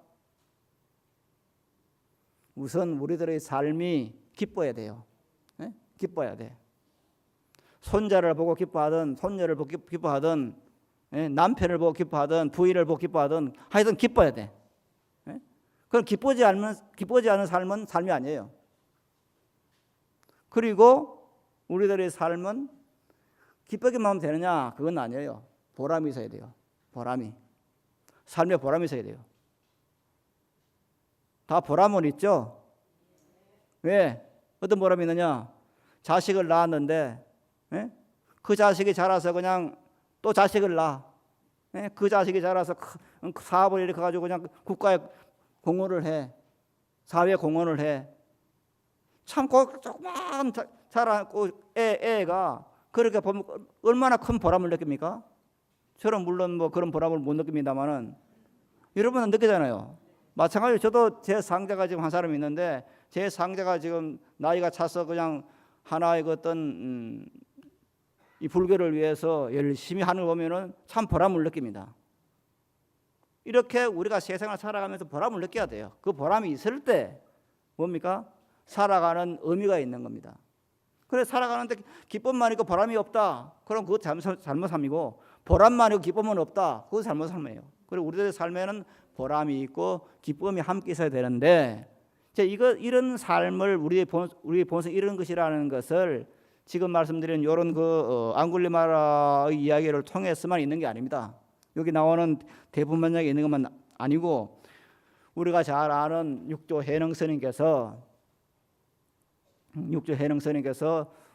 우선 우리들의 삶이 기뻐야 돼요. 네? 기뻐야 돼. 손자를 보고 기뻐하든 손녀를 보고 기뻐하든 남편을 보고 기뻐하든 부인을 보고 기뻐하든 하여튼 기뻐야 돼. 그럼 기쁘지 않은 삶은 삶이 아니에요. 그리고 우리들의 삶은 기쁘기만 하면 되느냐? 그건 아니에요. 보람이 있어야 돼요. 보람이. 삶에 보람이 있어야 돼요. 다 보람은 있죠? 왜? 어떤 보람이 있느냐? 자식을 낳았는데 그 자식이 자라서 그냥 또 자식을 낳아. 그 자식이 자라서 사업을 이렇게 가지고 그냥 국가에 공헌을 해. 사회에 공헌을 해. 참 조그만 자라고 애가 그렇게 보면 얼마나 큰 보람을 느낍니까? 저는 물론 그런 보람을 못 느낍니다만은 여러분은 느끼잖아요. 마찬가지로 저도 제 상자가 지금 한 사람이 있는데 제 상자가 지금 나이가 차서 그냥 하나의 어떤 이 불교를 위해서 열심히 하는 걸 보면은 참 보람을 느낍니다. 이렇게 우리가 세상을 살아가면서 보람을 느껴야 돼요. 그 보람이 있을 때 뭡니까? 살아가는 의미가 있는 겁니다. 그래 살아가는데 기쁨만 있고 보람이 없다. 그럼 그거 잘못 삶이고 보람만 있고 기쁨은 없다. 그거 잘못 삶이에요. 그리고 우리들의 삶에는 보람이 있고 기쁨이 함께 있어야 되는데 이런 삶을 우리의 본성 이런 것이라는 것을 지금 말씀드린 이런 앙굴리마라의 이야기를 통해서만 있는 게 아닙니다. 여기 나오는 대부분만약에 있는 것만 아니고 우리가 잘 아는 육조 해능 스님께서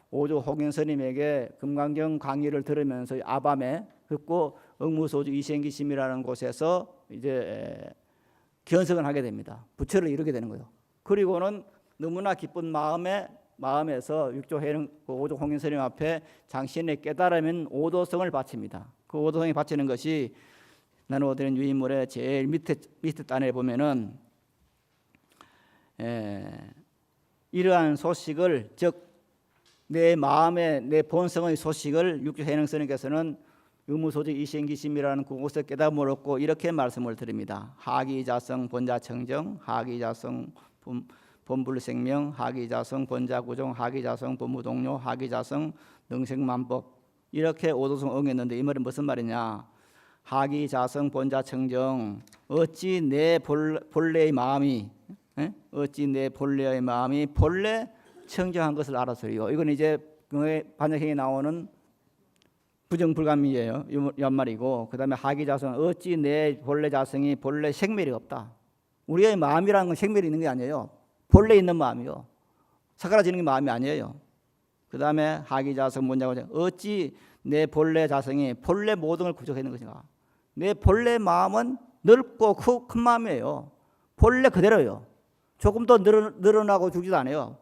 오조 홍인 스님에게 금강경 강의를 들으면서 아밤에 듣고 응무소주 이생기심이라는 곳에서 이제 견성을 하게 됩니다. 부처를 이루게 되는 거예요. 그리고는 너무나 기쁜 마음에서 오조 홍인 스님 앞에 당신의 깨달음인 오도성을 바칩니다. 그 오도성이 바치는 것이 나누어드린 유인물의 제일 밑에 단에 보면은 이러한 소식을 즉 내 마음의 내 본성의 소식을 육조해능 스님께서는 의무소지 이생기심이라는 그곳에 깨달음을 얻고 이렇게 말씀을 드립니다. 하기자성 본자청정, 하기자성 본불생명, 하기자성 본자구종, 하기자성 본무동료, 하기자성 능생만법 이렇게 오도성 응했는데 이 말은 무슨 말이냐? 하기자성 본자청정 어찌 내 본래의 마음이 본래 청정한 것을 알아서요. 이건 이제 반역행에 나오는 부정불감이에요. 연말이고 그다음에 하기자손 어찌 내 본래 자성이 본래 생멸이 없다. 우리의 마음이라는 건 생멸이 있는 게 아니에요. 본래 있는 마음이요. 사그라지는 게 마음이 아니에요. 그다음에 하기자성 뭐냐고 어찌 내 본래 자성이 본래 모든 걸 구족하는 것인가. 내 본래 마음은 넓고 큰 마음이에요. 본래 그대로요. 조금 더 늘어나고 죽지도 않아요.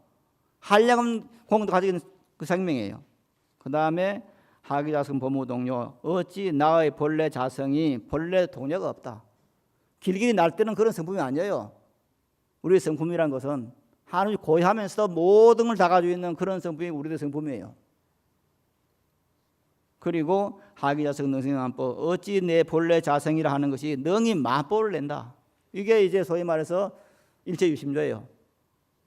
한량은 공도 가지고 있는 그 생명이에요. 그 다음에 하기자성 범우동요 어찌 나의 본래 자성이 본래 동료가 없다. 길길이 날뛰는 그런 성품이 아니에요. 우리의 성품이란 것은 하나님이 고유하면서 모든 걸 다 가지고 있는 그런 성품이 우리의 성품이에요. 그리고 하기자성 능생만법 어찌 내 본래 자성이라 하는 것이 능히 만법을 낸다. 이게 이제 소위 말해서 일체유심조예요.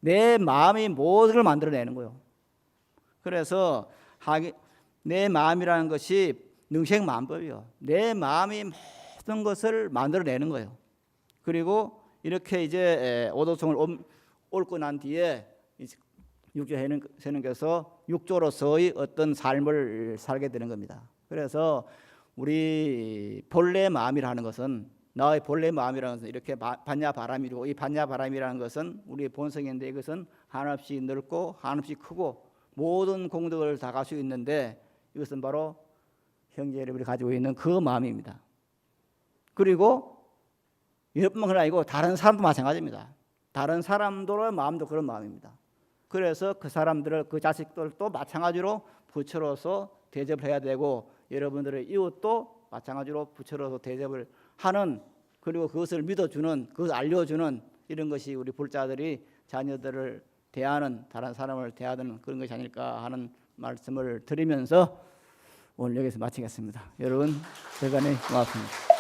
내 마음이 모든 걸 만들어내는 거예요. 그래서 내 마음이라는 것이 능생만법이요. 내 마음이 모든 것을 만들어내는 거예요. 그리고 이렇게 이제 오도성을 옳고 난 뒤에 육조해는께서 육조로서의 어떤 삶을 살게 되는 겁니다. 그래서 우리 본래 마음이라는 것은 나의 본래 마음이라는 것은 이렇게 반야바람이고 이 반야바람이라는 것은 우리의 본성인데 이것은 한없이 넓고 한없이 크고 모든 공덕을 다 가지고 있는데 이것은 바로 형제 여러분이 가지고 있는 그 마음입니다. 그리고 여러분만 아니고 다른 사람도 마찬가지입니다. 다른 사람들의 마음도 그런 마음입니다. 그래서 그 사람들을 그 자식들도 마찬가지로 부처로서 대접을 해야 되고 여러분들의 이웃도 마찬가지로 부처로서 대접을 하는 그리고 그것을 믿어주는 그것을 알려주는 이런 것이 우리 불자들이 자녀들을 대하는 다른 사람을 대하는 그런 것이 아닐까 하는 말씀을 드리면서 오늘 여기서 마치겠습니다. 여러분 대단히 고맙습니다.